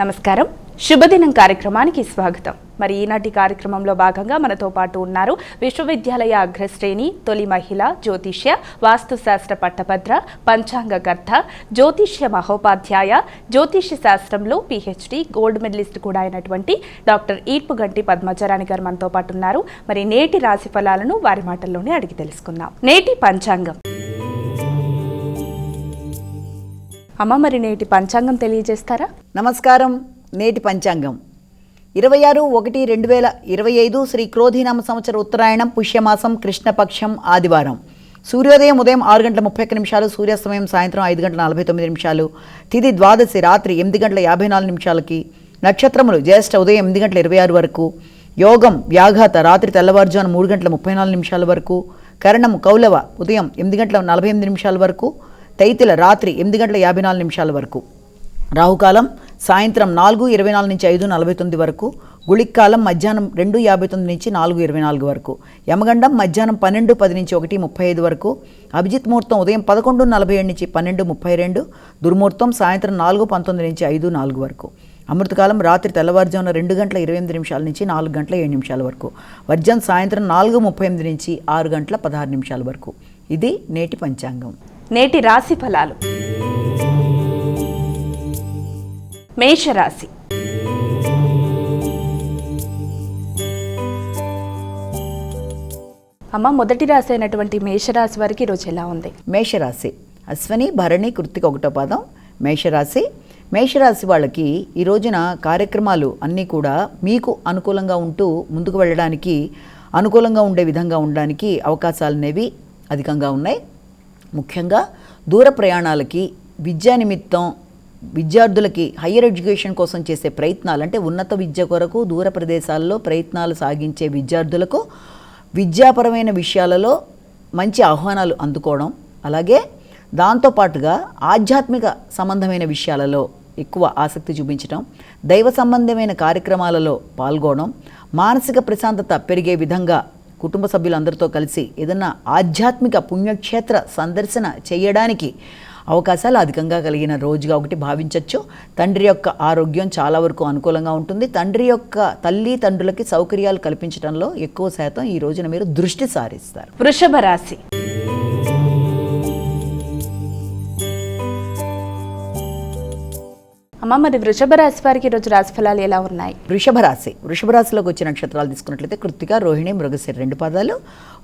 నమస్కారం. శుభదినం కార్యక్రమానికి స్వాగతం. మరి ఈనాటి కార్యక్రమంలో భాగంగా మనతో పాటు ఉన్నారు విశ్వవిద్యాలయ అగ్రశ్రేణి తొలి మహిళ జ్యోతిష్య వాస్తుశాస్త్ర పట్టభద్ర పంచాంగకర్త జ్యోతిష్య మహోపాధ్యాయ జ్యోతిష్య శాస్త్రంలో పిహెచ్డి గోల్డ్ మెడలిస్ట్ కూడా అయినటువంటి డాక్టర్ ఈర్పుగంటి పద్మజరాణి గారు మనతో పాటు ఉన్నారు. మరి నేటి రాశి ఫలాలను వారి మాటల్లోనే అడిగి తెలుసుకుందాం. నేటి పంచాంగం. అమ్మ, మరి నేటి పంచాంగం తెలియజేస్తారా? నమస్కారం. నేటి పంచాంగం 26/1/2025 శ్రీ క్రోధినామ సంవత్సర ఉత్తరాయణం పుష్యమాసం కృష్ణపక్షం ఆదివారం. సూర్యోదయం ఉదయం 6:31, సూర్యాస్తమయం సాయంత్రం 5:49, తిథి ద్వాదశి రాత్రి 8:54. నక్షత్రములు జ్యేష్ఠ ఉదయం 8:26 వరకు, యోగం వ్యాఘాత రాత్రి తెల్లవారుజాము 3:34 వరకు, కరణము కౌలవ ఉదయం 8:48 వరకు, తైతిల రాత్రి 8:54 వరకు, రాహుకాలం సాయంత్రం 4:24 నుంచి 5:49 వరకు, గుళిక్కాలం మధ్యాహ్నం 2:59 నుంచి 4:24 వరకు, యమగండం మధ్యాహ్నం 12:10 నుంచి 1:35 వరకు, అభిజిత్ ముహూర్తం ఉదయం 11:47 నుంచి 12:32, దుర్ముహూర్తం సాయంత్రం 4:19 నుంచి 5:04 వరకు, అమృతకాలం రాత్రి తెల్లవారుజామున 2:28 నుంచి 4:07 వరకు, వర్జం సాయంత్రం 4:38 నుంచి 6:16 వరకు. ఇది నేటి పంచాంగం. నేటి రాశి ఫలాలు. మేషరాశి. అమ్మ, మొదటి రాశి అయినటువంటి మేషరాశి వారికి ఈరోజు ఎలా ఉంది? మేషరాశి అశ్వని భరణి కృత్తిక 1వ పాదం. మేషరాశి వాళ్ళకి ఈ రోజున కార్యక్రమాలు అన్నీ కూడా మీకు అనుకూలంగా ఉంటూ ముందుకు వెళ్ళడానికి, అనుకూలంగా ఉండే విధంగా ఉండడానికి అవకాశాలు అనేవి అధికంగా ఉన్నాయి. ముఖ్యంగా దూర ప్రయాణాలకి, విద్యా నిమిత్తం విద్యార్థులకి హయ్యర్ ఎడ్యుకేషన్ కోసం చేసే ప్రయత్నాలు, అంటే ఉన్నత విద్య కొరకు దూర ప్రదేశాల్లో ప్రయత్నాలు సాగించే విద్యార్థులకు విద్యాపరమైన విషయాలలో మంచి ఆహ్వానాలు అందుకోవడం, అలాగే దాంతోపాటుగా ఆధ్యాత్మిక సంబంధమైన విషయాలలో ఎక్కువ ఆసక్తి చూపించడం, దైవ సంబంధమైన కార్యక్రమాలలో పాల్గొనడం, మానసిక ప్రశాంతత పెరిగే విధంగా కుటుంబ సభ్యులందరితో కలిసి ఏదన్నా ఆధ్యాత్మిక పుణ్యక్షేత్ర సందర్శన చేయడానికి అవకాశాలు అధికంగా కలిగిన రోజుగా ఒకటి భావించవచ్చు. తండ్రి యొక్క ఆరోగ్యం చాలా వరకు అనుకూలంగా ఉంటుంది. తండ్రి యొక్క తల్లి తండ్రులకి సౌకర్యాలు కల్పించడంలో ఎక్కువ శాతం ఈ రోజున మీరు దృష్టి సారిస్తారు. వృషభ రాశి. అమ్మ, మరి వృషభ రాశి వారికి ఈరోజు రాశి ఫలాలు ఎలా ఉన్నాయి? వృషభ రాశిలోకి వచ్చే నక్షత్రాలు తీసుకున్నట్లయితే కృత్తిక, రోహిణి, మృగశిర 2 పాదాలు.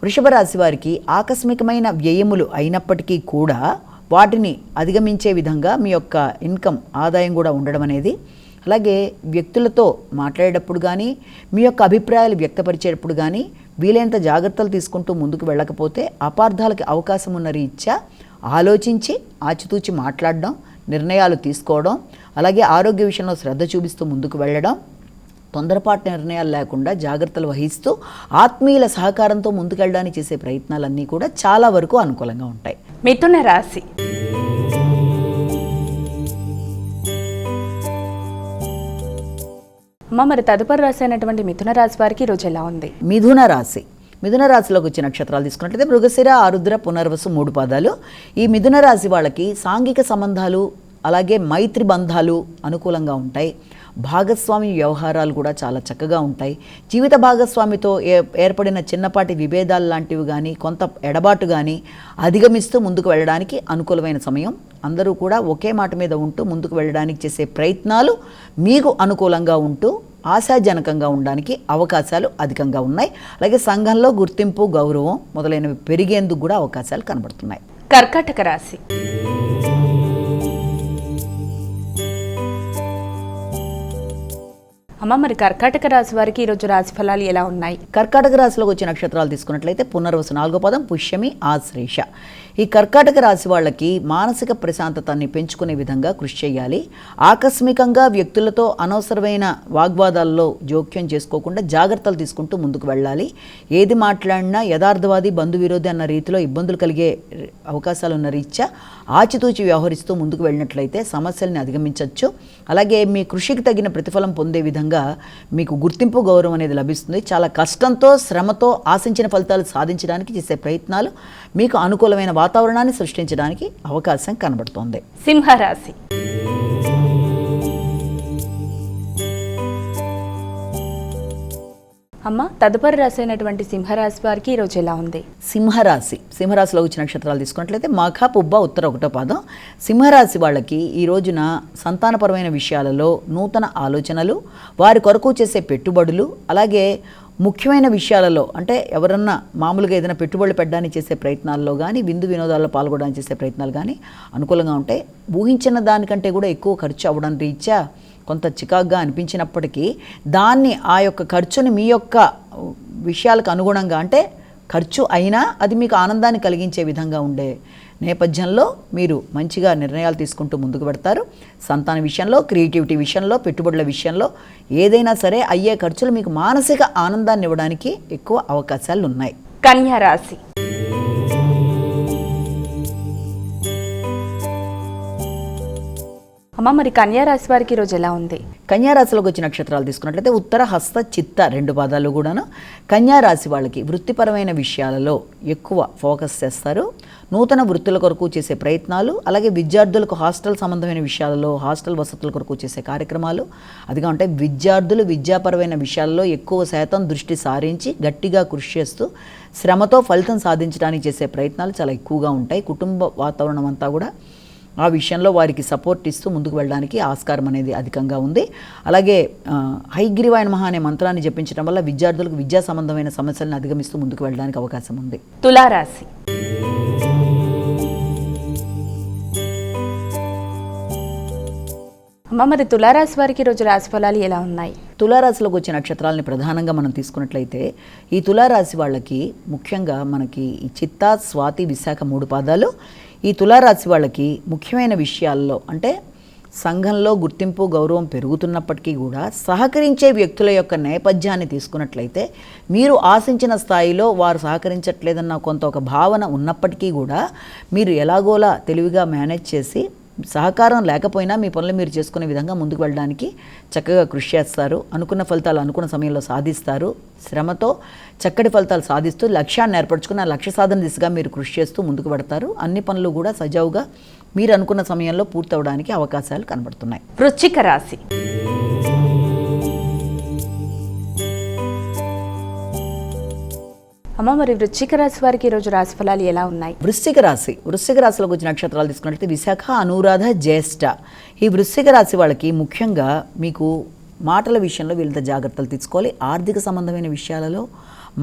వృషభ రాశి వారికి ఆకస్మికమైన వ్యయములు అయినప్పటికీ కూడా వాటిని అధిగమించే విధంగా మీ యొక్క ఇన్కమ్ ఆదాయం కూడా ఉండడం అనేది, అలాగే వ్యక్తులతో మాట్లాడేటప్పుడు కానీ, మీ యొక్క అభిప్రాయాలు వ్యక్తపరిచేటప్పుడు కానీ వీలైనంత జాగ్రత్తలు తీసుకుంటూ ముందుకు వెళ్ళకపోతే అపార్థాలకి అవకాశం ఉన్న రీత్యా ఆలోచించి ఆచితూచి మాట్లాడడం, నిర్ణయాలు తీసుకోవడం, అలాగే ఆరోగ్య విషయంలో శ్రద్ధ చూపిస్తూ ముందుకు వెళ్ళడం, తొందరపాటు నిర్ణయాలు లేకుండా జాగ్రత్తలు వహిస్తూ ఆత్మీయుల సహకారంతో ముందుకెళ్ళడానికి చేసే ప్రయత్నాలన్నీ కూడా చాలా వరకు అనుకూలంగా ఉంటాయి. మిథున రాశి. అమ్మ, మరి తదుపరి రాశి అయినటువంటి మిథున రాశి వారికి ఈరోజు ఎలా ఉంది? మిథున రాశిలోకి వచ్చే నక్షత్రాలు తీసుకున్నట్లయితే మృగశిర, ఆరుద్ర, పునర్వసు 3 పాదాలు. ఈ మిథున రాశి వాళ్ళకి సాంఘిక సంబంధాలు, అలాగే మైత్రి బంధాలు అనుకూలంగా ఉంటాయి. భాగస్వామి వ్యవహారాలు కూడా చాలా చక్కగా ఉంటాయి. జీవిత భాగస్వామితో ఏర్పడిన చిన్నపాటి విభేదాలు లాంటివి కానీ, కొంత ఎడబాటు కానీ అధిగమిస్తూ ముందుకు వెళ్ళడానికి అనుకూలమైన సమయం. అందరూ కూడా ఒకే మాట మీద ఉంటూ ముందుకు వెళ్ళడానికి చేసే ప్రయత్నాలు మీకు అనుకూలంగా ఉంటూ ఆశాజనకంగా ఉండడానికి అవకాశాలు అధికంగా ఉన్నాయి. అలాగే సంఘంలో గుర్తింపు, గౌరవం మొదలైనవి పెరిగేందుకు కూడా అవకాశాలు కనబడుతున్నాయి. కర్కాటక రాశి. అమ్మ, మరి కర్కాటక రాశి వారికి ఈరోజు రాశి ఫలాలు ఎలా ఉన్నాయి? కర్కాటక రాశిలోకి వచ్చే నక్షత్రాలు తీసుకున్నట్లయితే పునర్వసు 4వ పాదం, పుష్యమి, ఆశ్లేష. ఈ కర్కాటక రాశి వాళ్ళకి మానసిక ప్రశాంతతని పెంచుకునే విధంగా కృషి చేయాలి. ఆకస్మికంగా వ్యక్తులతో అనవసరమైన వాగ్వాదాల్లో జోక్యం చేసుకోకుండా జాగ్రత్తలు తీసుకుంటూ ముందుకు వెళ్ళాలి. ఏది మాట్లాడినా యథార్థవాది, బంధు విరోధి అన్న రీతిలో ఇబ్బందులు కలిగే అవకాశాలు ఉన్న రీత్యా ఆచితూచి వ్యవహరిస్తూ ముందుకు వెళ్ళినట్లయితే సమస్యల్ని అధిగమించవచ్చు. అలాగే మీ కృషికి తగిన ప్రతిఫలం పొందే విధంగా మీకు గుర్తింపు, గౌరవం అనేది లభిస్తుంది. చాలా కష్టంతో, శ్రమతో ఆశించిన ఫలితాలు సాధించడానికి చేసే ప్రయత్నాలు మీకు అనుకూలమైన వాతావరణాన్ని సృష్టించడానికి అవకాశం కనబడుతోంది. సింహరాశి. అమ్మ, తదుపరి రాశి అయినటువంటి సింహరాశి వారికి ఈరోజు ఎలా ఉంది? సింహరాశిలో వచ్చిన నక్షత్రాలు తీసుకున్నట్లయితే మఖ, పుబ్బ, ఉత్తర ఒకటో పాదం. సింహరాశి వాళ్ళకి ఈ రోజున సంతానపరమైన విషయాలలో నూతన ఆలోచనలు, వారి కొరకు చేసే పెట్టుబడులు, అలాగే ముఖ్యమైన విషయాలలో అంటే ఎవరన్నా మామూలుగా ఏదైనా పెట్టుబడులు పెట్టడానికి చేసే ప్రయత్నాల్లో కానీ, విందు వినోదాల్లో పాల్గొనడానికి చేసే ప్రయత్నాలు కానీ అనుకూలంగా ఉంటాయి. ఊహించిన దానికంటే కూడా ఎక్కువ ఖర్చు అవ్వడం రీత్యా కొంత చికాగ్గా అనిపించినప్పటికీ దాన్ని ఆ యొక్క ఖర్చుని మీ యొక్క విషయాలకు అనుగుణంగా అంటే ఖర్చు అయినా అది మీకు ఆనందాన్ని కలిగించే విధంగా ఉండే నేపథ్యంలో మీరు మంచిగా నిర్ణయాలు తీసుకుంటూ ముందుకు పెడతారు. సంతాన విషయంలో, క్రియేటివిటీ విషయంలో, పెట్టుబడుల విషయంలో ఏదైనా సరే అయ్యే ఖర్చులు మీకు మానసిక ఆనందాన్ని ఇవ్వడానికి ఎక్కువ అవకాశాలు ఉన్నాయి. కన్యా రాశి. అమ్మ, మరి కన్యా రాశి వారికి ఈరోజు ఎలా ఉంది? కన్యా రాశిలోకి వచ్చిన నక్షత్రాలు తీసుకున్నట్లయితే ఉత్తర, హస్త, చిత్త 2 పాదాలు కూడాను కన్యా రాశి వాళ్ళకి వృత్తిపరమైన విషయాలలో ఎక్కువ ఫోకస్ చేస్తారు. నూతన వృత్తుల కొరకు చేసే ప్రయత్నాలు, అలాగే విద్యార్థులకు హాస్టల్ సంబంధమైన విషయాలలో, హాస్టల్ వసతుల కొరకు చేసే కార్యక్రమాలు అదిగా ఉంటాయి. విద్యార్థులు విద్యాపరమైన విషయాల్లో ఎక్కువ శాతం దృష్టి సారించి గట్టిగా కృషి చేస్తూ శ్రమతో ఫలితం సాధించడానికి చేసే ప్రయత్నాలు చాలా ఎక్కువగా ఉంటాయి. కుటుంబ వాతావరణం అంతా కూడా ఆ విషయంలో వారికి సపోర్ట్ ఇస్తూ ముందుకు వెళ్ళడానికి ఆస్కారం అనేది అధికంగా ఉంది. అలాగే హైగ్రీవాయ నమః అనే మంత్రాన్ని జపించడం వల్ల విద్యార్థులకు విద్యా సంబంధమైన సమస్యలను అధిగమిస్తూ ముందుకు వెళ్ళడానికి అవకాశం ఉంది. తులారాశి. అమ్మ, మరి తులారాశి వారికి ఈరోజు రాశి ఫలాలు ఎలా ఉన్నాయి? తులారాశిలోకి వచ్చే నక్షత్రాలని ప్రధానంగా మనం తీసుకున్నట్లయితే ఈ తులారాశి వాళ్ళకి ముఖ్యంగా మనకి ఈ చిత్తా, స్వాతి, విశాఖ 3 పాదాలు. ఈ తులారాశి వాళ్ళకి ముఖ్యమైన విషయాల్లో అంటే సంఘంలో గుర్తింపు, గౌరవం పెరుగుతున్నప్పటికీ కూడా సహకరించే వ్యక్తుల యొక్క నేపథ్యాన్ని తీసుకున్నట్లయితే మీరు ఆశించిన స్థాయిలో వారు సహకరించట్లేదన్న కొంత ఒక భావన ఉన్నప్పటికీ కూడా మీరు ఎలాగోలా తెలివిగా మేనేజ్ చేసి సహకారం లేకపోయినా మీ పనులు మీరు చేసుకునే విధంగా ముందుకు వెళ్ళడానికి చక్కగా కృషి చేస్తారు. అనుకున్న ఫలితాలు అనుకున్న సమయంలో సాధిస్తారు. శ్రమతో చక్కటి ఫలితాలు సాధిస్తూ లక్ష్యాన్ని ఏర్పరచుకున్న లక్ష్య సాధన దిశగా మీరు కృషి చేస్తూ ముందుకు పెడతారు. అన్ని పనులు కూడా సజావుగా మీరు అనుకున్న సమయంలో పూర్తవడానికి అవకాశాలు కనబడుతున్నాయి. వృశ్చిక రాశి. అమ్మ, మరి వృశ్చిక రాశి వారికి ఈరోజు రాశి ఫలాలు ఎలా ఉన్నాయి? వృశ్చిక రాశిలోకి వచ్చిన నక్షత్రాలు తీసుకున్నట్లయితే విశాఖ, అనురాధ, జ్యేష్ఠ. ఈ వృశ్చిక రాశి వాళ్ళకి ముఖ్యంగా మీకు మాటల విషయంలో వీళ్ళంత జాగ్రత్తలు తీసుకోవాలి. ఆర్థిక సంబంధమైన విషయాలలో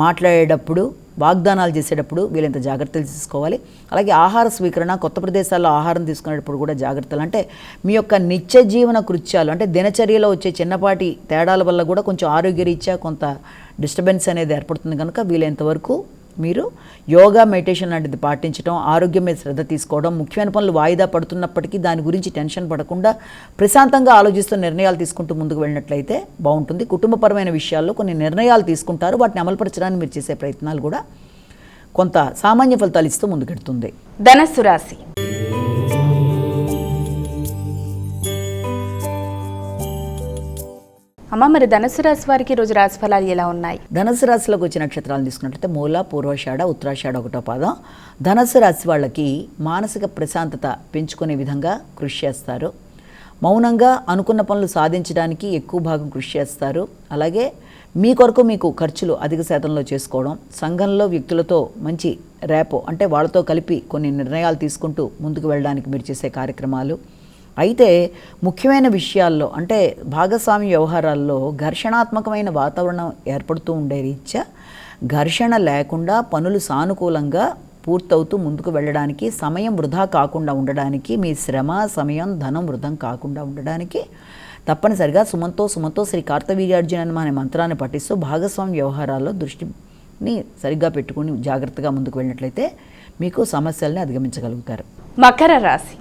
మాట్లాడేటప్పుడు, వాగ్దానాలు చేసేటప్పుడు వీళ్ళంత జాగ్రత్తలు తీసుకోవాలి. అలాగే ఆహార స్వీకరణ, కొత్త ప్రదేశాల్లో ఆహారం తీసుకునేటప్పుడు కూడా జాగ్రత్తలు. అంటే మీ యొక్క నిత్య జీవన కృత్యాలు అంటే దినచర్యలో వచ్చే చిన్నపాటి తేడాల వల్ల కూడా కొంచెం ఆరోగ్యరీత్యా కొంత డిస్టర్బెన్స్ అనేది ఏర్పడుతుంది. కనుక వీలైనంతవరకు మీరు యోగా, మెడిటేషన్ లాంటిది పాటించడం, ఆరోగ్యం మీద శ్రద్ధ తీసుకోవడం, ముఖ్యమైన పనులు వాయిదా పడుతున్నప్పటికీ దాని గురించి టెన్షన్ పడకుండా ప్రశాంతంగా ఆలోచిస్తూ నిర్ణయాలు తీసుకుంటూ ముందుకు వెళ్ళినట్లయితే బాగుంటుంది. కుటుంబపరమైన విషయాల్లో కొన్ని నిర్ణయాలు తీసుకుంటారు. వాటిని అమలుపరచడానికి మీరు చేసే ప్రయత్నాలు కూడా కొంత సామాన్య ఫలితాలు ఇస్తూ ముందుకెడుతుంది. ధనస్సు రాశి. అమ్మ, మరి ధనుసు రాశి వారికి ఈరోజు రాశి ఫలాలు ఎలా ఉన్నాయి? ధనుసు రాశిలోకి వచ్చిన నక్షత్రాలను తీసుకున్నట్లయితే మూల, పూర్వాషాఢ, ఉత్తరాషాఢ 1వ పాదం. ధనుసు రాశి వాళ్ళకి మానసిక ప్రశాంతత పెంచుకునే విధంగా కృషి చేస్తారు. మౌనంగా అనుకున్న పనులు సాధించడానికి ఎక్కువ భాగం కృషి చేస్తారు. అలాగే మీ కొరకు మీకు ఖర్చులు అధిక శాతంలో చేసుకోవడం, సంఘంలో వ్యక్తులతో మంచి రేపో అంటే వాళ్ళతో కలిపి కొన్ని నిర్ణయాలు తీసుకుంటూ ముందుకు వెళ్ళడానికి మీరు చేసే కార్యక్రమాలు. అయితే ముఖ్యమైన విషయాల్లో అంటే భాగస్వామ్య వ్యవహారాల్లో ఘర్షణాత్మకమైన వాతావరణం ఏర్పడుతూ ఉండే రీత్యా ఘర్షణ లేకుండా పనులు సానుకూలంగా పూర్తవుతూ ముందుకు వెళ్ళడానికి, సమయం వృధా కాకుండా ఉండడానికి, మీ శ్రమ, సమయం, ధనం వృధం కాకుండా ఉండడానికి తప్పనిసరిగా సుమంతో శ్రీ కార్తవీర్యార్జున అనే మంత్రాన్ని పఠిస్తూ భాగస్వామ్య వ్యవహారాల్లో దృష్టిని సరిగ్గా పెట్టుకుని జాగ్రత్తగా ముందుకు వెళ్ళినట్లయితే మీకు సమస్యల్ని అధిగమించగలుగుతారు. మకర రాశి.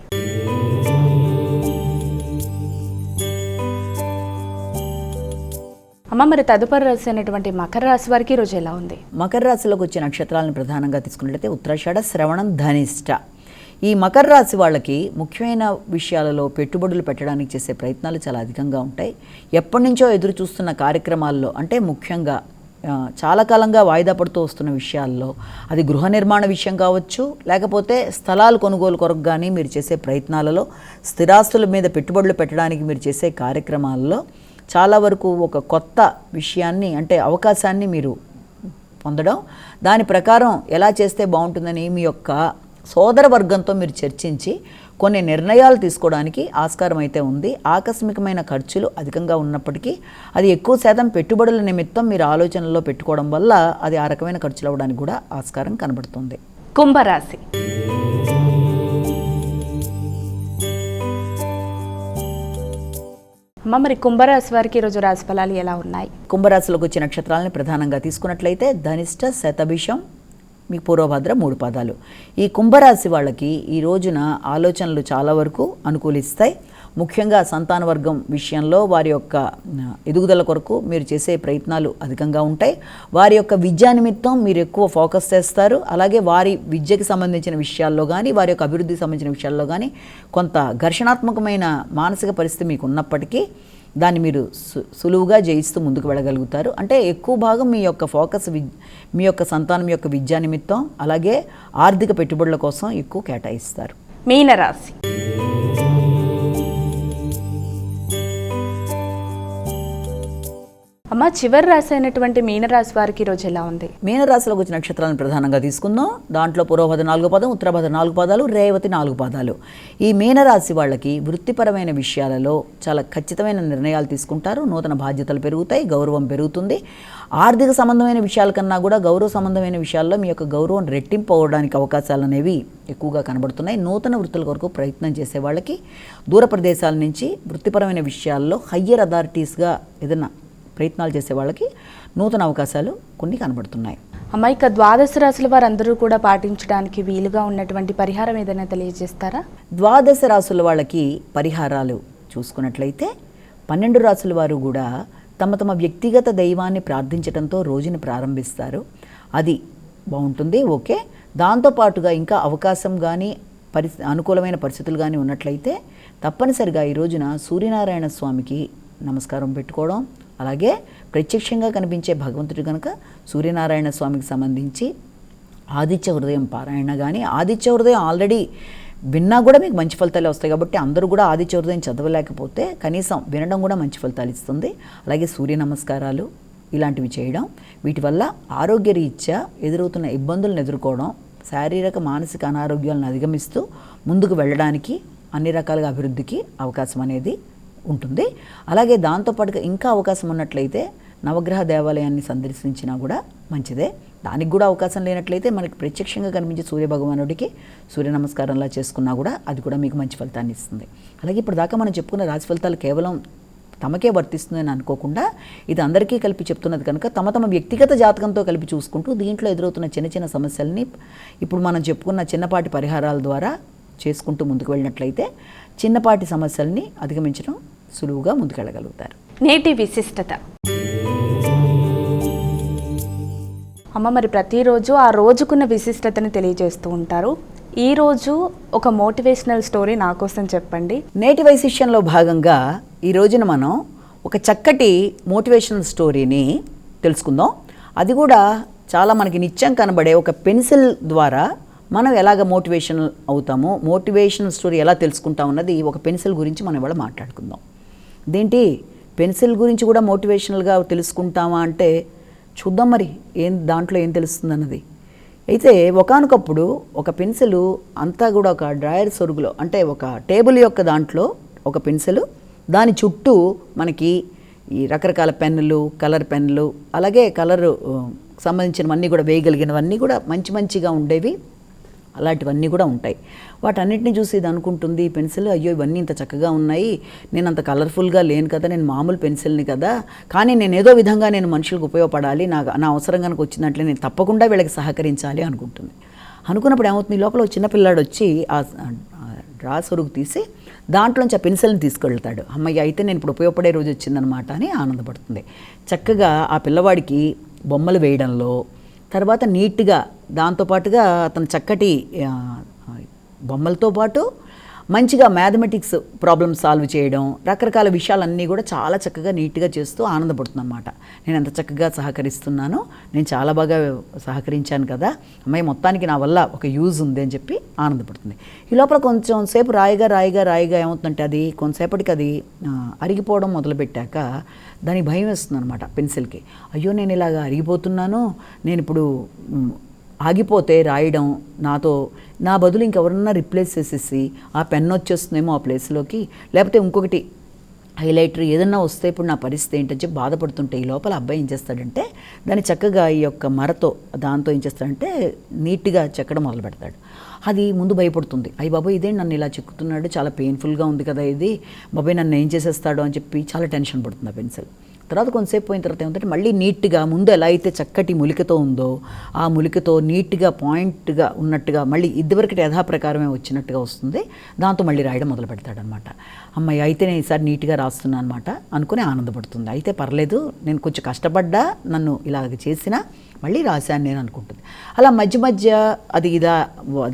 అమ్మ, మరి తదుపరి రాశి అయినటువంటి మకర రాశి వారికి ఈరోజు ఎలా ఉంది? మకర రాశిలోకి వచ్చే నక్షత్రాలను ప్రధానంగా తీసుకున్నట్లయితే ఉత్తరాషాఢ, శ్రవణం, ధనిష్ట. ఈ మకర రాశి వాళ్ళకి ముఖ్యమైన విషయాలలో పెట్టుబడులు పెట్టడానికి చేసే ప్రయత్నాలు చాలా అధికంగా ఉంటాయి. ఎప్పటి నుంచో ఎదురు చూస్తున్న కార్యక్రమాల్లో అంటే ముఖ్యంగా చాలా కాలంగా వాయిదా పడుతూ వస్తున్న విషయాల్లో అది గృహ నిర్మాణ విషయం కావచ్చు, లేకపోతే స్థలాలు కొనుగోలు కొరకు కానీ మీరు చేసే ప్రయత్నాలలో, స్థిరాస్తుల మీద పెట్టుబడులు పెట్టడానికి మీరు చేసే కార్యక్రమాల్లో చాలా వరకు ఒక కొత్త విషయాన్ని అంటే అవకాశాన్ని మీరు పొందడం, దాని ప్రకారం ఎలా చేస్తే బాగుంటుందని మీ యొక్క సోదర వర్గంతో మీరు చర్చించి కొన్ని నిర్ణయాలు తీసుకోవడానికి ఆస్కారం అయితే ఉంది. ఆకస్మికమైన ఖర్చులు అధికంగా ఉన్నప్పటికీ అది ఎక్కువ శాతం పెట్టుబడుల నిమిత్తం మీరు ఆలోచనలో పెట్టుకోవడం వల్ల అది ఆ రకమైన ఖర్చులు అవ్వడానికి కూడా ఆస్కారం కనబడుతుంది. కుంభరాశి. మరి కుంభరాశి వారికి ఈరోజు రాశి ఫలాలు ఎలా ఉన్నాయి? కుంభరాశిలోకి వచ్చే నక్షత్రాలని ప్రధానంగా తీసుకున్నట్లయితే ధనిష్ట, శతభిషం, మీకు పూర్వభద్ర 3 పాదాలు. ఈ కుంభరాశి వాళ్ళకి ఈ రోజున ఆలోచనలు చాలా వరకు అనుకూలిస్తాయి. ముఖ్యంగా సంతాన వర్గం విషయంలో వారి యొక్క ఎదుగుదల కొరకు మీరు చేసే ప్రయత్నాలు అధికంగా ఉంటాయి. వారి యొక్క విద్యా నిమిత్తం మీరు ఎక్కువ ఫోకస్ చేస్తారు. అలాగే వారి విద్యకి సంబంధించిన విషయాల్లో కానీ వారి యొక్క అభివృద్ధికి సంబంధించిన విషయాల్లో కానీ కొంత ఘర్షణాత్మకమైన మానసిక పరిస్థితి మీకు ఉన్నప్పటికీ దాన్ని మీరు సులువుగా జయిస్తూ ముందుకు వెళ్ళగలుగుతారు. అంటే ఎక్కువ భాగం మీ యొక్క ఫోకస్ మీ యొక్క సంతానం యొక్క విద్యా నిమిత్తం అలాగే ఆర్థిక పెట్టుబడుల కోసం ఎక్కువ కేటాయిస్తారు. మీనరాశి. అమ్మ, చివరి రాశి అయినటువంటి మీనరాశి వారికి ఈరోజు ఎలా ఉంది? మీనరాశిలోకి వచ్చిన నక్షత్రాలను ప్రధానంగా తీసుకుందాం. దాంట్లో పూర్వభద్ర 4 పాదం, ఉత్తరభద్ర 4 పాదాలు, రేవతి 4 పాదాలు. ఈ మీనరాశి వాళ్ళకి వృత్తిపరమైన విషయాలలో చాలా ఖచ్చితమైన నిర్ణయాలు తీసుకుంటారు. నూతన బాధ్యతలు పెరుగుతాయి, గౌరవం పెరుగుతుంది. ఆర్థిక సంబంధమైన విషయాల కన్నా కూడా గౌరవ సంబంధమైన విషయాల్లో మీ యొక్క గౌరవం రెట్టింపు అవ్వడానికి అవకాశాలు అనేవి ఎక్కువగా కనబడుతున్నాయి. నూతన వృత్తుల కొరకు ప్రయత్నం చేసే వాళ్ళకి దూర ప్రదేశాల నుంచి వృత్తిపరమైన విషయాల్లో హయ్యర్ అథారిటీస్గా ఏదైనా ప్రయత్నాలు చేసే వాళ్ళకి నూతన అవకాశాలు కొన్ని కనబడుతున్నాయి. అమ్మ, ఇక ద్వాదశ రాశుల వారందరూ కూడా పాటించడానికి వీలుగా ఉన్నటువంటి పరిహారం ఏదైనా తెలియజేస్తారా? ద్వాదశ రాశుల వాళ్ళకి పరిహారాలు చూసుకున్నట్లయితే 12 రాశుల వారు కూడా తమ తమ వ్యక్తిగత దైవాన్ని ప్రార్థించడంతో రోజుని ప్రారంభిస్తారు. అది బాగుంటుంది, ఓకే. దాంతోపాటుగా ఇంకా అవకాశం కానీ అనుకూలమైన పరిస్థితులు కానీ ఉన్నట్లయితే తప్పనిసరిగా ఈ రోజున సూర్యనారాయణ స్వామికి నమస్కారం పెట్టుకోవడం, అలాగే ప్రత్యక్షంగా కనిపించే భగవంతుడు కనుక సూర్యనారాయణ స్వామికి సంబంధించి ఆదిత్య హృదయం పారాయణ కానీ, ఆదిత్య హృదయం ఆల్రెడీ విన్నా కూడా మీకు మంచి ఫలితాలు వస్తాయి కాబట్టి అందరూ కూడా ఆదిత్య హృదయం చదవలేకపోతే కనీసం వినడం కూడా మంచి ఫలితాలు ఇస్తుంది. అలాగే సూర్య నమస్కారాలు ఇలాంటివి చేయడం, వీటి వల్ల ఆరోగ్యరీత్యా ఎదురవుతున్న ఇబ్బందులను ఎదుర్కోవడం, శారీరక మానసిక అనారోగ్యాలను అధిగమిస్తూ ముందుకు వెళ్ళడానికి అన్ని రకాలుగా అభివృద్ధికి అవకాశం అనేది ఉంటుంది. అలాగే దాంతోపాటుగా ఇంకా అవకాశం ఉన్నట్లయితే నవగ్రహ దేవాలయాన్ని సందర్శించినా కూడా మంచిదే. దానికి కూడా అవకాశం లేనట్లయితే మనకి ప్రత్యక్షంగా కనిపించే సూర్యభగవానుడికి సూర్య నమస్కారంలా చేసుకున్నా కూడా అది కూడా మీకు మంచి ఫలితాన్ని ఇస్తుంది. అలాగే ఇప్పుడు దాకా మనం చెప్పుకున్న రాశి ఫలితాలు కేవలం తమకే వర్తిస్తుందని అనుకోకుండా ఇది అందరికీ కలిపి చెప్తున్నది కనుక తమ తమ వ్యక్తిగత జాతకంతో కలిపి చూసుకుంటూ దీంట్లో ఎదురవుతున్న చిన్న చిన్న సమస్యల్ని ఇప్పుడు మనం చెప్పుకున్న చిన్నపాటి పరిహారాల ద్వారా చేసుకుంటూ ముందుకు వెళ్ళినట్లయితే చిన్నపాటి సమస్యల్ని అధిగమించడం సులువుగా ముందుకెళ్ళగలుగుతారు. నేటి విశిష్టత. అమ్మ, మరి ప్రతిరోజు ఆ రోజుకున్న విశిష్టతని తెలియజేస్తూ ఉంటారు. ఈరోజు ఒక మోటివేషనల్ స్టోరీ నా కోసం చెప్పండి. నేటి వైశిష్యంలో భాగంగా ఈ రోజున మనం ఒక చక్కటి మోటివేషనల్ స్టోరీని తెలుసుకుందాం. అది కూడా చాలా మనకి నిత్యం కనబడే ఒక పెన్సిల్ ద్వారా మనం ఎలాగ మోటివేషనల్ అవుతామో, మోటివేషనల్ స్టోరీ ఎలా తెలుసుకుంటాం అన్నది ఒక పెన్సిల్ గురించి మనం ఇవాళ మాట్లాడుకుందాం. ఇదేంటి పెన్సిల్ గురించి కూడా మోటివేషనల్గా తెలుసుకుంటామా అంటే చూద్దాం మరి దాంట్లో ఏం తెలుస్తుంది అన్నది. అయితే ఒకానొకప్పుడు ఒక పెన్సిల్ అంతా కూడా ఒక డ్రాయర్ సొరుగులో అంటే ఒక టేబుల్ యొక్క దాంట్లో ఒక పెన్సిల్, దాని చుట్టూ మనకి ఈ రకరకాల పెన్నులు, కలర్ పెన్నులు, అలాగే కలరు సంబంధించినవన్నీ కూడా వేయగలిగినవన్నీ కూడా మంచి మంచిగా ఉండేవి. అలాంటివన్నీ కూడా ఉంటాయి. వాటన్నిటిని చూసి ఇది అనుకుంటుంది ఈ పెన్సిల్, అయ్యో ఇవన్నీ ఇంత చక్కగా ఉన్నాయి, నేను అంత కలర్ఫుల్గా లేను కదా, నేను మామూలు పెన్సిల్ని కదా, కానీ నేను ఏదో విధంగా నేను మనుషులకు ఉపయోగపడాలి, నా అవసరం కనుక వచ్చినట్లే నేను తప్పకుండా వీళ్ళకి సహకరించాలి అనుకుంటుంది. అనుకున్నప్పుడు ఏమవుతుంది, లోపల చిన్నపిల్లాడు వచ్చి ఆ డ్రా సొరుగు తీసి దాంట్లోంచి ఆ పెన్సిల్ని తీసుకెళ్తాడు. అమ్మయ్య అయితే నేను ఇప్పుడు ఉపయోగపడే రోజు వచ్చిందనమాట అని ఆనందపడుతుంది. చక్కగా ఆ పిల్లవాడికి బొమ్మలు వేయడంలో, తర్వాత నీట్గా దాంతోపాటుగా అతను చక్కటి బొమ్మలతో పాటు మంచిగా మ్యాథమెటిక్స్ ప్రాబ్లమ్ సాల్వ్ చేయడం, రకరకాల విషయాలన్నీ కూడా చాలా చక్కగా నీట్గా చేస్తూ ఆనందపడుతుంది అనమాట. నేను ఎంత చక్కగా సహకరిస్తున్నానో, నేను చాలా బాగా సహకరించాను కదా, అమ్మాయి మొత్తానికి నా వల్ల ఒక యూజ్ ఉంది అని చెప్పి ఆనందపడుతుంది. ఈ లోపల కొంచెం సేపు రాయిగా ఏమవుతుందంటే అది కొంతసేపటికి అది అరిగిపోవడం మొదలుపెట్టాక దానికి భయం వేస్తుంది అనమాట పెన్సిల్కి. అయ్యో నేను ఇలాగ అరిగిపోతున్నాను, నేను ఇప్పుడు ఆగిపోతే రాయడం నా బదులు ఇంకెవరన్నా రిప్లేస్ చేసేసి ఆ పెన్ వచ్చేస్తుందేమో ఆ ప్లేస్లోకి, లేకపోతే ఇంకొకటి హైలైటర్ ఏదన్నా వస్తే ఇప్పుడు నా పరిస్థితి ఏంటని చెప్పి బాధపడుతుంటే ఈ లోపల అబ్బాయి ఏం చేస్తాడంటే దాన్ని చక్కగా ఈ యొక్క మరతో దాంతో ఏం చేస్తాడంటే నీట్గా చెక్కడం మొదలు పెడతాడు. అది ముందు భయపడుతుంది, అయ్యి బాబాయ్ ఇదే నన్ను ఇలా చెక్కుతున్నాడు, చాలా పెయిన్ఫుల్గా ఉంది కదా ఇది, బాబాయ్ నన్ను ఏం చేసేస్తాడో అని చెప్పి చాలా టెన్షన్ పడుతుంది ఆ పెన్సిల్. తర్వాత కొంతసేపు పోయిన తర్వాత ఏమంటే మళ్ళీ నీట్గా ముందు ఎలా అయితే చక్కటి ములికతో ఉందో ఆ ములికతో నీట్గా పాయింట్గా ఉన్నట్టుగా మళ్ళీ ఇదివరకటి యథాప్రకారమే వచ్చినట్టుగా వస్తుంది. దాంతో మళ్ళీ రాయడం మొదలు పెడతాడనమాట. అమ్మాయి అయితే నేను ఈసారి నీట్గా రాస్తున్నాను అనమాట అనుకుని ఆనందపడుతుంది. అయితే పర్లేదు, నేను కొంచెం కష్టపడ్డా, నన్ను ఇలాగ చేసినా మళ్ళీ రాశాను నేను అనుకుంటుంది. అలా మధ్య అది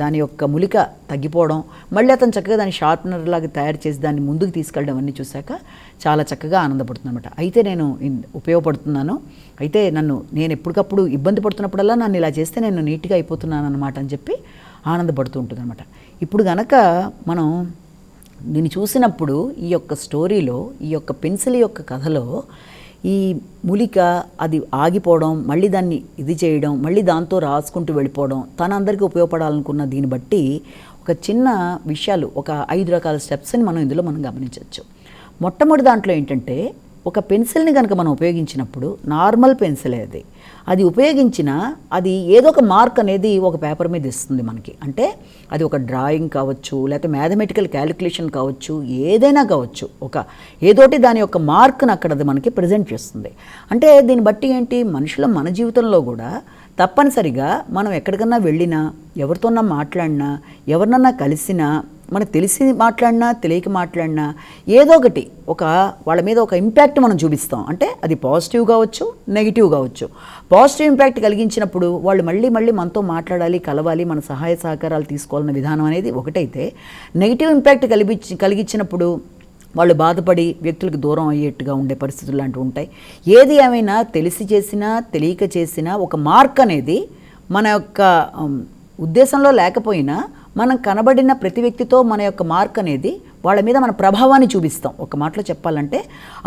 దాని యొక్క ములిక తగ్గిపోవడం, మళ్ళీ అతను చక్కగా దాన్ని షార్ప్నర్ లాగా తయారు చేసి దాన్ని ముందుకు తీసుకెళ్ళడం అన్నీ చూశాక చాలా చక్కగా ఆనందపడుతుంది అనమాట. అయితే నేను ఉపయోగపడుతున్నాను, అయితే నేను ఎప్పటికప్పుడు ఇబ్బంది పడుతున్నప్పుడల్లా నన్ను ఇలా చేస్తే నేను నీట్గా అయిపోతున్నాను అనమాట అని చెప్పి ఆనందపడుతూ ఉంటుంది అనమాట. ఇప్పుడు గనక మనం దీన్ని చూసినప్పుడు ఈ యొక్క స్టోరీలో, ఈ యొక్క పెన్సిల్ యొక్క కథలో ఈ ములిక అది ఆగిపోవడం, మళ్ళీ దాన్ని ఇది చేయడం, మళ్ళీ దాంతో రాసుకుంటూ వెళ్ళిపోవడం, అందరికీ ఉపయోగపడాలనుకున్న దీన్ని బట్టి ఒక చిన్న విషయాలు, ఒక 5 రకాల స్టెప్స్ని మనం గమనించవచ్చు. మొట్టమొదటి దాంట్లో ఏంటంటే, ఒక పెన్సిల్ని కనుక మనం ఉపయోగించినప్పుడు నార్మల్ పెన్సిలే అది ఉపయోగించిన అది ఏదో ఒక మార్క్ అనేది ఒక పేపర్ మీద ఇస్తుంది మనకి. అంటే అది ఒక డ్రాయింగ్ కావచ్చు, లేకపోతే మ్యాథమెటికల్ క్యాలిక్యులేషన్ కావచ్చు, ఏదైనా కావచ్చు, ఏదోటి దాని యొక్క మార్క్ని అక్కడ అది మనకి ప్రజెంట్ చేస్తుంది. అంటే దీన్ని బట్టి ఏంటి, మన జీవితంలో కూడా తప్పనిసరిగా మనం ఎక్కడికన్నా వెళ్ళినా, ఎవరితోన్నా మాట్లాడినా, ఎవరినన్నా కలిసినా, మనకు తెలిసి మాట్లాడినా తెలియక మాట్లాడినా ఏదో ఒకటి వాళ్ళ మీద ఒక ఇంపాక్ట్ మనం చూపిస్తాం. అంటే అది పాజిటివ్ కావచ్చు, నెగిటివ్ కావచ్చు. పాజిటివ్ ఇంపాక్ట్ కలిగించినప్పుడు వాళ్ళు మళ్ళీ మనతో మాట్లాడాలి, కలవాలి, మన సహాయ సహకారాలు తీసుకోవాలన్న విధానం అనేది ఒకటైతే, నెగిటివ్ ఇంపాక్ట్ కలిగించినప్పుడు వాళ్ళు బాధపడి వ్యక్తులకు దూరం అయ్యేట్టుగా ఉండే పరిస్థితులు లాంటివి ఉంటాయి. ఏది ఏమైనా తెలిసి చేసినా తెలియక చేసినా ఒక మార్క్ అనేది మన యొక్క ఉద్దేశంలో లేకపోయినా మనం కనబడిన ప్రతి వ్యక్తితో మన యొక్క మార్క్ అనేది వాళ్ళ మీద మన ప్రభావాన్ని చూపిస్తాం. ఒక మాటలో చెప్పాలంటే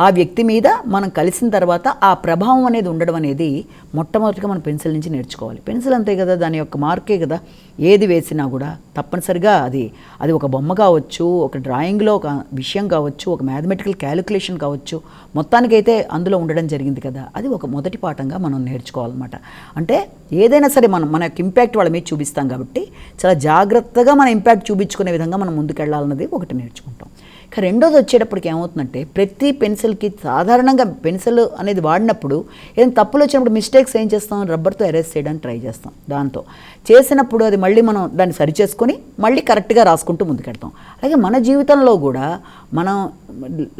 ఆ వ్యక్తి మీద మనం కలిసిన తర్వాత ఆ ప్రభావం అనేది ఉండడం అనేది మొట్టమొదటిగా మనం పెన్సిల్ నుంచి నేర్చుకోవాలి. పెన్సిల్ అంతే కదా, దాని యొక్క మార్కే కదా. ఏది వేసినా కూడా తప్పనిసరిగా అది ఒక బొమ్మ కావచ్చు, ఒక డ్రాయింగ్లో ఒక విషయం కావచ్చు, ఒక మ్యాథమెటికల్ క్యాలిక్యులేషన్ కావచ్చు, మొత్తానికైతే అందులో ఉండడం జరిగింది కదా. అది ఒక మొదటి పాఠంగా మనం నేర్చుకోవాలన్నమాట. అంటే ఏదైనా సరే మన యొక్క ఇంపాక్ట్ వాళ్ళ మీద చూపిస్తాం కాబట్టి చాలా జాగ్రత్తగా మన ఇంపాక్ట్ చూపించుకునే విధంగా మనం ముందుకెళ్ళాలన్నది ఒకటి నేర్చుకుంటాం. ఇక రెండోది వచ్చేటప్పటికి ఏమవుతుందంటే, ప్రతి పెన్సిల్కి సాధారణంగా పెన్సిల్ అనేది వాడినప్పుడు ఏదైనా తప్పులు వచ్చినప్పుడు మిస్టేక్స్ ఏం చేస్తాం, రబ్బర్తో ఎరేజ్ చేయడానికి ట్రై చేస్తాం. దాంతో చేసినప్పుడు అది మళ్ళీ మనం దాన్ని సరిచేసుకొని మళ్ళీ కరెక్ట్గా రాసుకుంటూ ముందుకెడతాం. అలాగే మన జీవితంలో కూడా మనం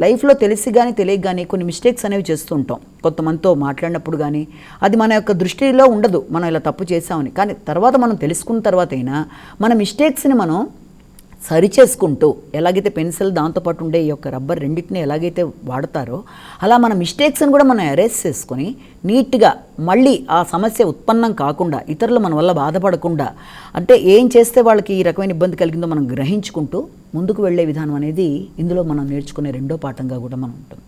లైఫ్లో తెలిసి కానీ తెలియక కానీ కొన్ని మిస్టేక్స్ అనేవి చేస్తూ ఉంటాం. కొంతమందితో మాట్లాడినప్పుడు కానీ అది మన యొక్క దృష్టిలో ఉండదు, మనం ఇలా తప్పు చేసామని. కానీ తర్వాత మనం తెలుసుకున్న తర్వాత అయినా మన మిస్టేక్స్ని మనం సరిచేసుకుంటూ, ఎలాగైతే పెన్సిల్ దాంతోపాటు ఉండే ఈ యొక్క రబ్బర్ రెండింటిని ఎలాగైతే వాడతారో అలా మన మిస్టేక్స్ని కూడా మనం ఎరేజ్ చేసుకొని నీట్గా మళ్ళీ ఆ సమస్య ఉత్పన్నం కాకుండా, ఇతరులు మన వల్ల బాధపడకుండా, అంటే ఏం చేస్తే వాళ్ళకి ఈ రకమైన ఇబ్బంది కలిగిందో మనం గ్రహించుకుంటూ ముందుకు వెళ్ళే విధానం అనేది ఇందులో మనం నేర్చుకునే రెండో పాఠంగా కూడా మనం ఉంటుంది.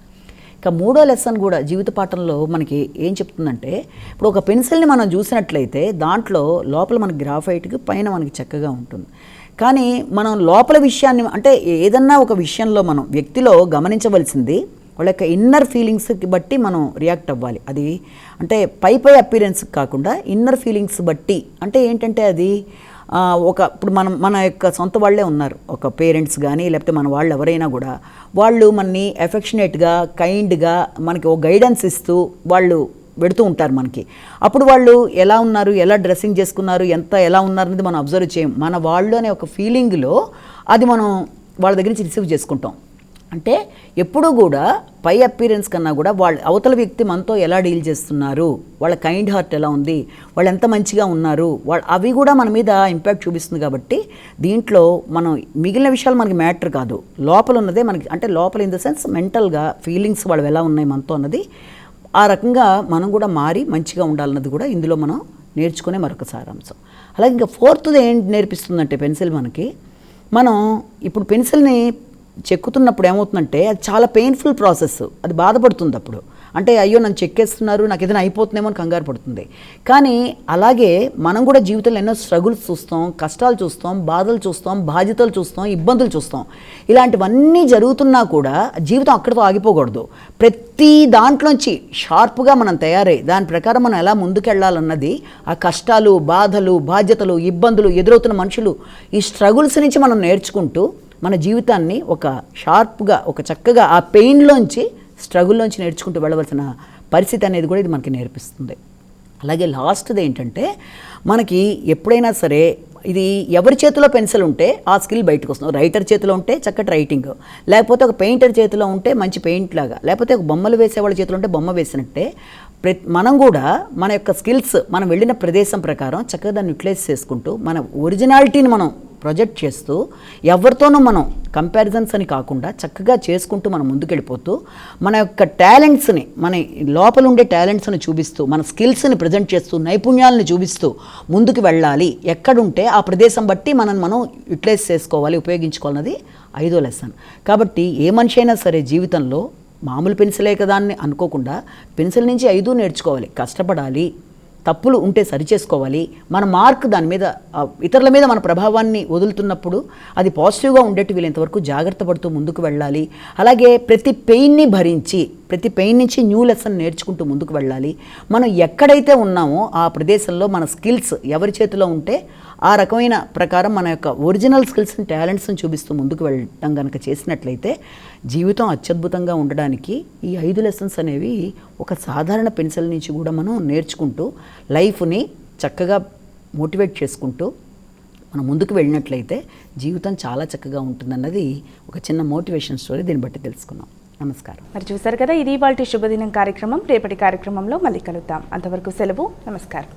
ఇక మూడో లెసన్ కూడా జీవిత పాఠంలో మనకి ఏం చెప్తుందంటే, ఇప్పుడు ఒక పెన్సిల్ని మనం చూసినట్లయితే దాంట్లో లోపల మనకి గ్రాఫైట్కి, పైన మనకి చక్కగా ఉంటుంది. కానీ మనం లోపల విషయాన్ని, అంటే ఏదన్నా ఒక విషయంలో మనం వ్యక్తిలో గమనించవలసింది వాళ్ళ యొక్క ఇన్నర్ ఫీలింగ్స్కి బట్టి మనం రియాక్ట్ అవ్వాలి. అది అంటే పై అపీరెన్స్ కాకుండా ఇన్నర్ ఫీలింగ్స్ బట్టి. అంటే ఏంటంటే అది ఇప్పుడు మన యొక్క సొంత వాళ్ళే ఉన్నారు, ఒక పేరెంట్స్ కానీ లేకపోతే మన వాళ్ళు ఎవరైనా కూడా, వాళ్ళు మనని ఎఫెక్షనేట్గా, కైండ్గా మనకి ఒక గైడెన్స్ ఇస్తూ వాళ్ళు పెడుతూ ఉంటారు మనకి. అప్పుడు వాళ్ళు ఎలా ఉన్నారు, ఎలా డ్రెస్సింగ్ చేసుకున్నారు, ఎలా ఉన్నారు అనేది మనం అబ్జర్వ్ చేయం. మన వాళ్ళు అనే ఒక ఫీలింగ్లో అది మనం వాళ్ళ దగ్గర నుంచి రిసీవ్ చేసుకుంటాం. అంటే ఎప్పుడూ కూడా పై అపీరెన్స్ కన్నా కూడా వాళ్ళ అవతల వ్యక్తి మనతో ఎలా డీల్ చేస్తున్నారు, వాళ్ళ కైండ్ హార్ట్ ఎలా ఉంది, వాళ్ళు ఎంత మంచిగా ఉన్నారు, అవి కూడా మన మీద ఇంపాక్ట్ చూపిస్తుంది. కాబట్టి దీంట్లో మనం మిగిలిన విషయాలు మనకి మ్యాటర్ కాదు, లోపల ఉన్నదే మనకి, అంటే లోపల ఇన్ ద సెన్స్ మెంటల్గా ఫీలింగ్స్ వాళ్ళు ఎలా ఉన్నాయి మనతో అన్నది, ఆ రకంగా మనం కూడా మారి మంచిగా ఉండాలన్నది కూడా ఇందులో మనం నేర్చుకునే మరొక సారాంశం. అలాగే ఇంకా ఫోర్త్ది ఏం నేర్పిస్తుందంటే పెన్సిల్ మనకి, మనం ఇప్పుడు పెన్సిల్ని చెక్కుతున్నప్పుడు ఏమవుతుందంటే అది చాలా పెయిన్ఫుల్ ప్రాసెస్, అది బాధపడుతుంది అప్పుడు. అంటే అయ్యో నన్ను చెక్కేస్తున్నారు, నాకు ఏదైనా అయిపోతుందేమో అని కంగారు పడుతుంది. కానీ అలాగే మనం కూడా జీవితంలో ఎన్నో స్ట్రగుల్స్ చూస్తాం, కష్టాలు చూస్తాం, బాధలు చూస్తాం, బాధ్యతలు చూస్తాం, ఇబ్బందులు చూస్తాం. ఇలాంటివన్నీ జరుగుతున్నా కూడా జీవితం అక్కడితో ఆగిపోకూడదు. ప్రతి దాంట్లోంచి షార్ప్గా మనం తయారై దాని ప్రకారం మనం ఎలా ముందుకెళ్ళాలన్నది, ఆ కష్టాలు, బాధలు, బాధ్యతలు, ఇబ్బందులు, ఎదురవుతున్న మనుషులు, ఈ స్ట్రగుల్స్ నుంచి మనం నేర్చుకుంటూ మన జీవితాన్ని ఒక షార్ప్గా, ఒక చక్కగా ఆ పెయిన్లోంచి, స్ట్రగుల్లోంచి నేర్చుకుంటూ వెళ్ళవలసిన పరిస్థితి అనేది కూడా ఇది మనకి నేర్పిస్తుంది. అలాగే లాస్ట్ది ఏంటంటే, మనకి ఎప్పుడైనా సరే ఇది ఎవరి చేతిలో పెన్సిల్ ఉంటే ఆ స్కిల్ బయటకు వస్తుంది. రైటర్ చేతిలో ఉంటే చక్కటి రైటింగ్, లేకపోతే ఒక పెయింటర్ చేతిలో ఉంటే మంచి పెయింట్ లాగా, లేకపోతే ఒక బొమ్మలు వేసేవాళ్ళ చేతిలో ఉంటే బొమ్మ వేసినట్టే మనం కూడా మన యొక్క స్కిల్స్ మనం వెళ్ళిన ప్రదేశం ప్రకారం చక్కగా దాన్ని యూటిలైజ్ చేసుకుంటూ మన ఒరిజినాలిటీని మనం ప్రొజెక్ట్ చేస్తూ, ఎవరితోనూ మనం కంపారిజన్స్ అని కాకుండా చక్కగా చేసుకుంటూ మనం ముందుకెళ్ళిపోతూ, మన యొక్క టాలెంట్స్ని, మన లోపల ఉండే టాలెంట్స్ని చూపిస్తూ, మన స్కిల్స్ని ప్రజెంట్ చేస్తూ, నైపుణ్యాలను చూపిస్తూ ముందుకు వెళ్ళాలి. ఎక్కడుంటే ఆ ప్రదేశం బట్టి మనం యూటిలైజ్ చేసుకోవాలి, ఉపయోగించుకోవాలన్నది 5వ లెసన్. కాబట్టి ఏ మనిషి అయినా సరే జీవితంలో మామూలు పెన్సిలే కదా అని అనుకోకుండా పెన్సిల్ నుంచి 5 నేర్చుకోవాలి, కష్టపడాలి, తప్పులు ఉంటే సరిచేసుకోవాలి, మన మార్క్ దాని మీద, ఇతరుల మీద మన ప్రభావాన్ని వదులుతున్నప్పుడు అది పాజిటివ్గా ఉండేట్టు వీళ్ళంతవరకు జాగ్రత్త పడుతూ ముందుకు వెళ్ళాలి. అలాగే ప్రతి పెయిన్ని భరించి, ప్రతి పెయిన్ నుంచి న్యూ లెసన్ నేర్చుకుంటూ ముందుకు వెళ్ళాలి. మనం ఎక్కడైతే ఉన్నామో ఆ ప్రదేశంలో మన స్కిల్స్ ఎవరి చేతిలో ఉంటే ఆ రకమైన ప్రకారం మన యొక్క ఒరిజినల్ స్కిల్స్ని, టాలెంట్స్ని చూపిస్తూ ముందుకు వెళ్ళడం కనుక చేసినట్లయితే జీవితం అత్యద్భుతంగా ఉండడానికి ఈ 5 లెసన్స్ అనేవి ఒక సాధారణ పెన్సిల్ నుంచి కూడా మనం నేర్చుకుంటూ లైఫ్ని చక్కగా మోటివేట్ చేసుకుంటూ మనం ముందుకు వెళ్ళినట్లయితే జీవితం చాలా చక్కగా ఉంటుందన్నది ఒక చిన్న మోటివేషన్ స్టోరీ. దీన్ని బట్టి తెలుసుకున్నాం. నమస్కారం. మరి చూసారు కదా, ఇది ఇవాల్టి శుభదినం కార్యక్రమం. రేపటి కార్యక్రమంలో మళ్ళీ కలుద్దాం. అంతవరకు సెలవు. నమస్కారం.